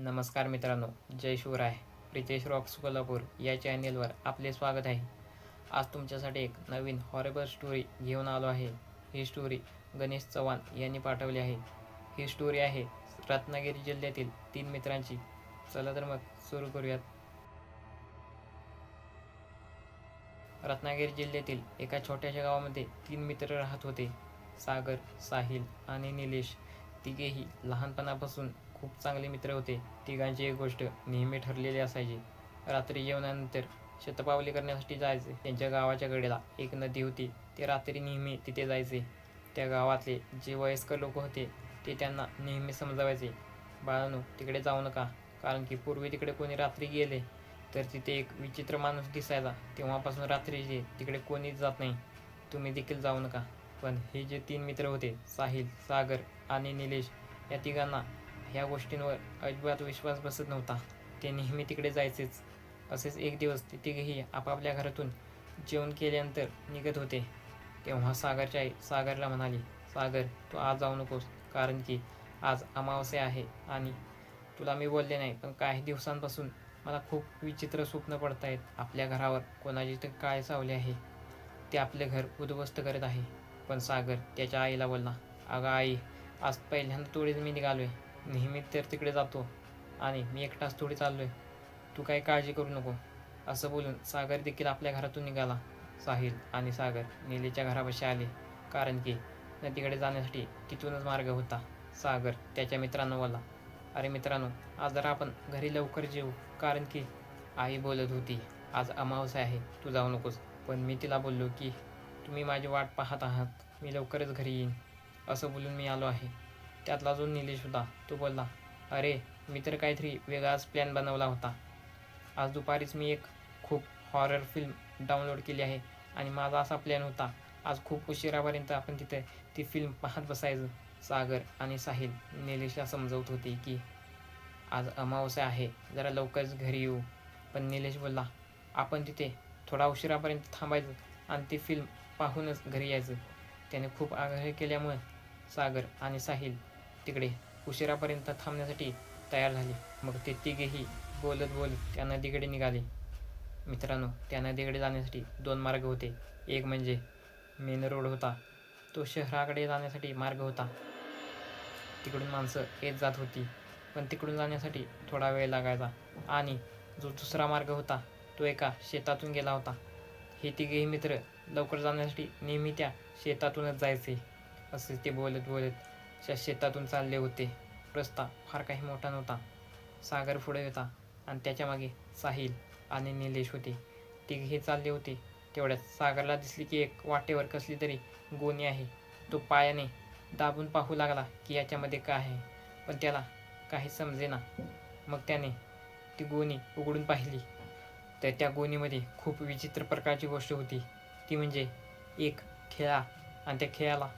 नमस्कार मित्रांनो, जय शिवराय. प्रितेश रॉक्स कोल्हापूर या चॅनेलवर आपले स्वागत आहे. आज तुमच्यासाठी एक नवीन हॉरेबल स्टोरी घेऊन आलो आहे. ही स्टोरी गणेश चव्हाण यांनी पाठवली आहे. ही स्टोरी आहे रत्नागिरी जिल्ह्यातील 3 मित्रांची. चला तर मग सुरू करूयात. रत्नागिरी जिल्ह्यातील एका छोट्याशा गावामध्ये 3 मित्र राहत होते. सागर, साहिल आणि निलेश. तिघेही लहानपणापासून खूप चांगले मित्र होते. तिघांची एक गोष्ट नेहमी ठरलेली असायची. रात्री जेवणानंतर शतपावली करण्यासाठी जायचे. त्यांच्या गावाच्या कडेला एक नदी होती. ते रात्री नेहमी तिथे जायचे. त्या गावातले जे वयस्कर लोक होते ते त्यांना नेहमी समजावायचे, बाळांनो तिकडे जाऊ नका, कारण की पूर्वी तिकडे कोणी रात्री गेले तर तिथे एक विचित्र माणूस दिसायचा. तेव्हापासून रात्रीचे तिकडे कोणीच जात नाही, तुम्ही देखील जाऊ नका. पण हे जे 3 मित्र होते, साहिल, सागर आणि निलेश, या तिघांना ह्या गोष्टींवर अजिबात विश्वास बसत नव्हता. ते नेहमी तिकडे जायचेच. असेच एक दिवस ते तिघेही आपापल्या घरातून जेवण केल्यानंतर निघत होते. तेव्हा सागरची आई सागरला म्हणाली, सागर तू आज जाऊ नकोस, कारण की आज अमावस्या आहे आणि तुला मी बोलले नाही, पण काही दिवसांपासून मला खूप विचित्र स्वप्न पडत आहेत. आपल्या घरावर कोणाची तर काळे सावली आहे, ते आपले घर उद्ध्वस्त करत आहे. पण सागर त्याच्या आईला बोलला, अगं आई, आज पहिल्यांदा थोडीच मी निघालोय. नेहमी तर तिकडे जातो आणि मी एकटाच थोडी चाललोय. तू काही काळजी करू नको. असं बोलून सागर देखील आपल्या घरातून निघाला. साहिल आणि सागर निलेच्या घरापाशी आले, कारण की नदीकडे जाण्यासाठी तिथूनच मार्ग होता. सागर त्याच्या मित्रांना बोलला, अरे मित्रांनो, आज जरा आपण घरी लवकर जेऊ, कारण की आई बोलत होती आज अमावस्या आहे, तू जाऊ नकोस. पण मी तिला बोललो की तुम्ही माझी वाट पाहत आहात, मी लवकरच घरी येईन. असं बोलून मी आलो आहे. त्यातला जो निलेश होता तो बोलला, अरे मी तर काहीतरी वेगळाच प्लॅन बनवला होता. आज दुपारीच मी एक खूप हॉरर फिल्म डाउनलोड केली आहे आणि माझा असा प्लॅन होता, आज खूप उशिरापर्यंत आपण तिथे ती फिल्म पाहत बसायचं. सागर आणि साहिल निलेशला समजवत होते की आज अमावस्या आहे, जरा लवकरच घरी येऊ. पण निलेश बोलला, आपण तिथे थोडा उशिरापर्यंत थांबायचं आणि ती फिल्म पाहूनच घरी यायचं. त्याने खूप आग्रह केल्यामुळे सागर आणि साहिल तिकडे उशिरापर्यंत थांबण्यासाठी तयार झाले. मग ते तिघेही बोलत बोलत त्या नदीकडे निघाले. मित्रांनो, त्या नदीकडे जाण्यासाठी 2 मार्ग होते. एक म्हणजे मेन रोड होता, तो शहराकडे जाण्यासाठी मार्ग होता. तिकडून माणसं येत जात होती, पण तिकडून जाण्यासाठी थोडा वेळ लागायचा. आणि जो दुसरा मार्ग होता तो एका शेतातून गेला होता. हे तिघेही मित्र लवकर जाण्यासाठी नेहमी त्या शेतातूनच जायचे. असे ते बोलत बोलत त्या शेतातून चालले होते. रस्ता फार काही मोठा नव्हता. सागर पुढे होता आणि त्याच्या मागे साहिल आणि निलेश होते. तिघेही चालले होते. तेवढ्यात सागरला दिसली की एक वाटेवर कसली तरी गोणी आहे. तो पायाने दाबून पाहू लागला की याच्यामध्ये काय आहे, पण त्याला काही समजेना. मग त्याने ती गोणी उघडून पाहिली तर त्या गोणीमध्ये खूप विचित्र प्रकारची गोष्ट होती. ती म्हणजे एक खिळा, आणि त्या खिळ्याला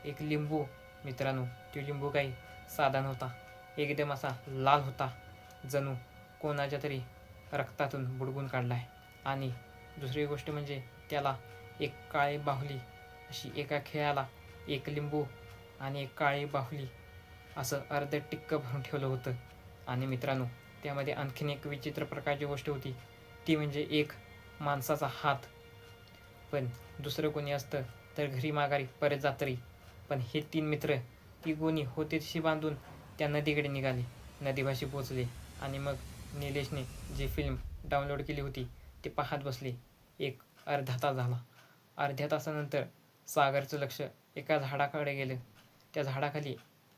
एक लिंबू. मित्रांनो, तो लिंबू काही साधा नव्हता, एकदम असा लाल होता, जणू कोणाच्या तरी रक्तातून बुडवून काढला आहे. आणि दुसरी गोष्ट म्हणजे त्याला एक काळी बाहुली, अशी एका खिळ्याला एक लिंबू आणि एक काळी बाहुली असं अर्ध टिक्क भरून ठेवलं होतं. आणि मित्रांनो, त्यामध्ये आणखीन एक विचित्र प्रकारची गोष्ट होती, ती म्हणजे एक माणसाचा हात. पण दुसरं कोणी असतं तर घरी माघारी परत जात तरी, पण हे 3 मित्र ती गोणी होती तशी बांधून त्या नदीकडे निघाले. नदीपाशी पोचले आणि मग निलेशने जी फिल्म डाउनलोड केली होती ते पाहत बसले. एक अर्धा तास झाला. अर्ध्या तासानंतर सागरचं लक्ष एका झाडाकडे गेलं. त्या झाडाखाली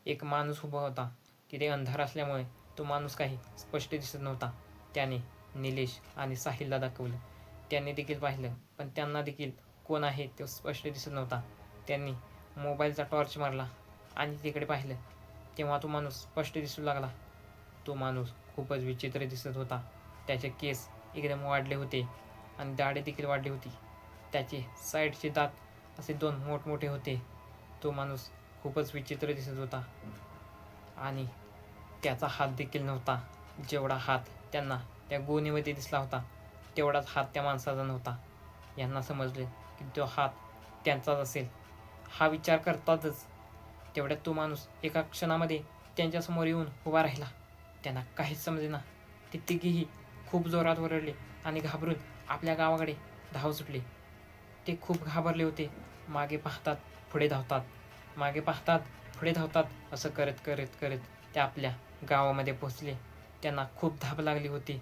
एक माणूस उभा होता. तिथे अंधार असल्यामुळे तो माणूस काही स्पष्ट दिसत नव्हता. त्याने निलेश आणि साहिलला दाखवलं. त्यांनी देखील पाहिलं, पण त्यांना देखील कोण आहे तो स्पष्ट दिसत नव्हता. त्यांनी मोबाईलचा टॉर्च मारला आणि तिकडे पाहिलं, तेव्हा तो माणूस स्पष्ट दिसू लागला. तो माणूस खूपच विचित्र दिसत होता. त्याचे केस एकदम वाढले होते आणि दाढी देखील वाढली होती. त्याचे साईडचे दात असे 2 मोठमोठे होते. तो माणूस खूपच विचित्र दिसत होता आणि त्याचा हात देखील नव्हता. जेवढा हात त्यांना त्या गोणीमध्ये दिसला होता तेवढाच हात त्या माणसाचा नव्हता. यांना समजलं की तो हात त्यांचाच असेल. हा विचार करतातच तेवढ्यात तो माणूस एका क्षणामध्ये त्यांच्यासमोर येऊन उभा राहिला. त्यांना काहीच समजेना. ते तिघेही खूप जोरात ओरडले आणि घाबरून आपल्या गावाकडे धाव सुटले. ते खूप घाबरले होते. मागे पाहतात, पुढे धावतात, मागे पाहतात, पुढे धावतात. असं करत करत करत ते आपल्या गावामध्ये पोचले. त्यांना खूप धाप लागली होती.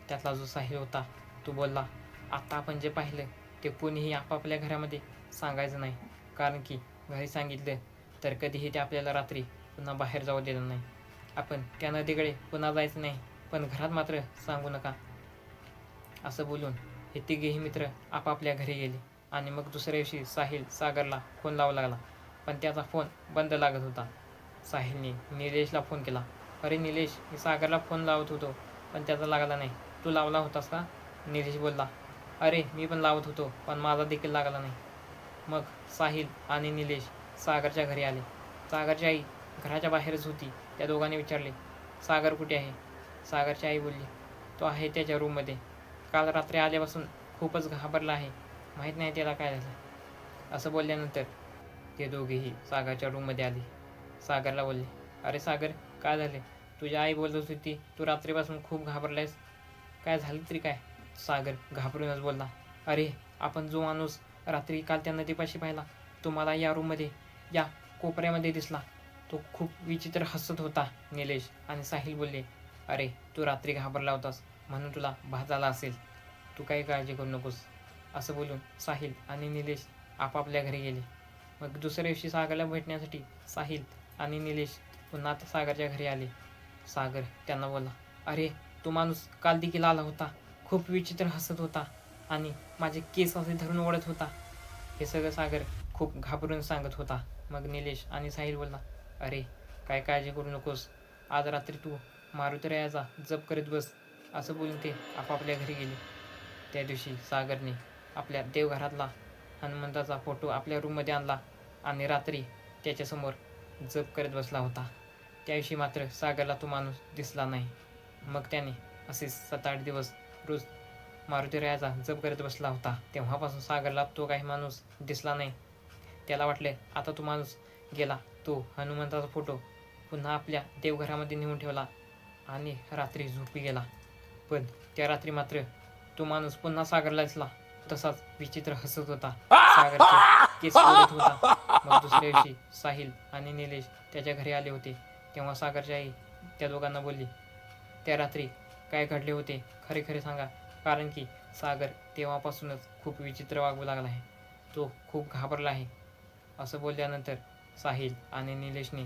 त्यातला जो साहिल होता तो बोलला, आता आपण जे पाहिलं ते कोणीही आपापल्या घरामध्ये सांगायचं नाही, कारण की घरी सांगितलं तर कधीही ते आपल्याला रात्री पुन्हा बाहेर जाऊ देणार नाही. आपण त्या नदीकडे पुन्हा जायचं नाही, पण घरात मात्र सांगू नका. असं बोलून हे तिघेही मित्र आपापल्या घरी गेले. आणि मग दुसऱ्या दिवशी साहिल सागरला फोन लावू लागला, पण त्याचा फोन बंद लागत होता. साहिलने निलेशला फोन केला. अरे निलेश, मी सागरला फोन लावत होतो पण त्याचा लागला नाही. तू लावला होतास का? निलेश बोलला. अरे मी पण लावत होतो पण माझा देखील लागला नाही. मग साहिल आणि निलेश सागरच्या घरी आले. सागरची आई घराच्या बाहेरच होती. त्या दोघांनी विचारले, सागर कुठे आहे? सागरची आई बोलली, तो आहे त्याच्या रूममध्ये. काल रात्री आल्यापासून खूपच घाबरला आहे. माहीत नाही त्याला काय झालं. असं बोलल्यानंतर ते दोघेही सागरच्या रूममध्ये आले. सागरला बोलले, अरे सागर, काय झाले? तुझी आई बोलत होती तू रात्रीपासून खूप घाबरलायस. काय झालं तरी काय? सागर घाबरूनच बोलला, अरे आपण जो माणूस रात्री काल त्या नदीपाशी पाहिला तो मला या रूममध्ये, या कोपऱ्यामध्ये दिसला. तो खूप विचित्र हसत होता. निलेश आणि साहिल बोलले, अरे तू रात्री घाबरला होतास म्हणून तुला भास झाला असेल. तू काही काळजी करू नकोस. असं बोलून साहिल आणि निलेश आपापल्या घरी गेले. मग दुसऱ्या दिवशी सागरला भेटण्यासाठी साहिल आणि निलेश पुन्हा सागरच्या घरी आले. सागर त्यांना बोलला, अरे तो माणूस काल देखील आला होता. खूप विचित्र हसत होता आणि माझे केस असे धरून ओढत होता. हे सगळं सागर खूप घाबरून सांगत होता. मग निलेश आणि साहिल बोलला, अरे काय काळजी करू नकोस. आज रात्री तू मारुतीरायाचा जप करीत बस. असं बोलून ते आपापल्या घरी गेले. त्या दिवशी सागरने आपल्या देवघरातला हनुमंताचा फोटो आपल्या रूममध्ये आणला आणि रात्री त्याच्यासमोर जप करत बसला होता. त्या दिवशी मात्र सागरला तो माणूस दिसला नाही. मग त्याने असे 7-8 दिवस रोज मारुतीरायाचा जप करत बसला होता. तेव्हापासून सागरला तो काही माणूस दिसला नाही. त्याला वाटले आता तो माणूस गेला. तो हनुमंताचा फोटो पुन्हा आपल्या देवघरामध्ये नेऊन ठेवला आणि रात्री झोपी गेला. पण त्या रात्री मात्र तो माणूस पुन्हा सागरला दिसला. तसाच विचित्र हसत होता. सागरचे केस ओढत होता. मग दुसऱ्या दिवशी साहिल आणि निलेश त्याच्या घरी आले होते. तेव्हा सागरची आई त्या दोघांना बोलली, त्या रात्री काय घडले होते खरे खरे सांगा, कारण की सागर तेव्हापासूनच खूप विचित्र वागू लागला आहे. तो खूप घाबरला आहे. असं बोलल्यानंतर साहिल आणि निलेशने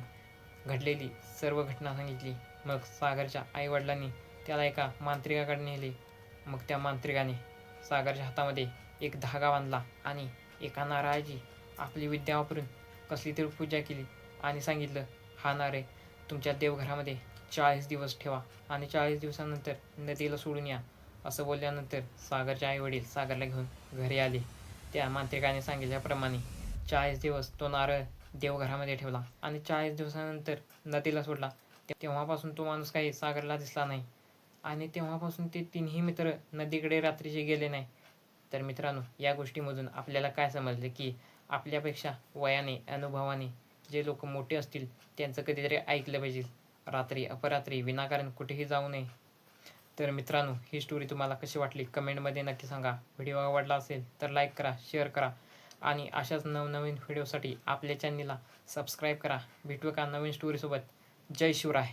घडलेली सर्व घटना सांगितली. मग सागरच्या आईवडिलांनी त्याला एका मांत्रिकाकडे नेले. मग त्या मांत्रिकाने सागरच्या हातामध्ये एक धागा बांधला आणि एका नारळाची आपली विद्या वापरून कसली तरी पूजा केली आणि सांगितलं, हा नारळ तुमच्या देवघरामध्ये 40 दिवस ठेवा आणि 40 दिवसानंतर नदीला सोडून या. असं बोलल्यानंतर सागरचे आईवडील सागरला घेऊन घरी आले. त्या मांत्रिकाने सांगितल्याप्रमाणे 40 दिवस तो नारळ देवघरामध्ये ठेवला आणि 40 दिवसानंतर नदीला सोडला. तेव्हापासून तो माणूस काही सागरला दिसला नाही आणि तेव्हापासून ते तिन्ही मित्र नदीकडे रात्रीचे गेले नाही. तर मित्रांनो, या गोष्टीमधून आपल्याला काय समजले की आपल्यापेक्षा वयाने, अनुभवाने जे लोक मोठे असतील त्यांचं कधीतरी ऐकलं पाहिजे. रात्री अपरात्री विनाकारण कुठेही जाऊ नये. तर मित्रांनो, ही स्टोरी तुम्हाला कशी वाटली कमेंटमध्ये नक्की सांगा. व्हिडिओ आवडला असेल तर लाईक करा, शेअर करा आणि अशाच नवनवीन व्हिडिओसाठी आपल्या चॅनलला सबस्क्राईब करा. भेटू का नवीन स्टोरीसोबत. जय शिवराय.